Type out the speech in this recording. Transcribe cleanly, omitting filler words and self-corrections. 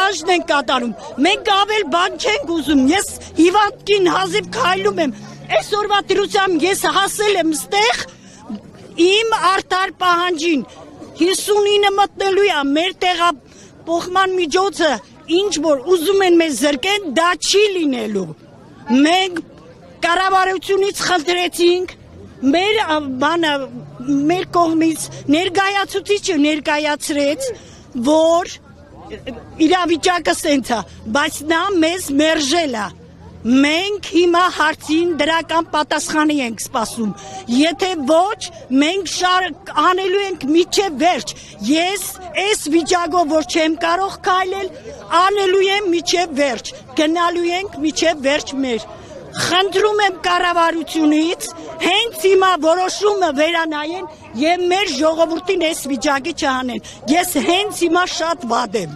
դաժն են կատարում, մենք ավել բան չենք ուզում, ես հիվանդքին հազիվ քայլում եմ, այսօրվա դրությամբ ես հասել եմ ստեղ իմ արդար պահանջին, 59-ը մտնելու է, մեր տեղափոխման միջոցը, ինչ որ ուզում են մեզ զրկեն, դա չի լինելու, մենք կառավարությունից խնդրեցինք, մեր կողմից ներկայացուցիչը ներկայացրեց, որ իրավիճակը սենց է, բայց նա մեզ մերժել է, մենք հիմա հարցին դրական պատասխանի ենք սպասում, եթե ոչ, մենք անելու ենք միջև վերջ, ես այս վիճակով, որ չեմ կարող քայլել, անելու եմ միջև վերջ, գնալու ենք միջև վերջ մեր, խնդրում եմ կառավարությունից, հենց հիմա որոշումը վերանայեն և մեր ժողովրդին այս վիճակի չանեն, ես հենց հիմա շատ վատ եմ։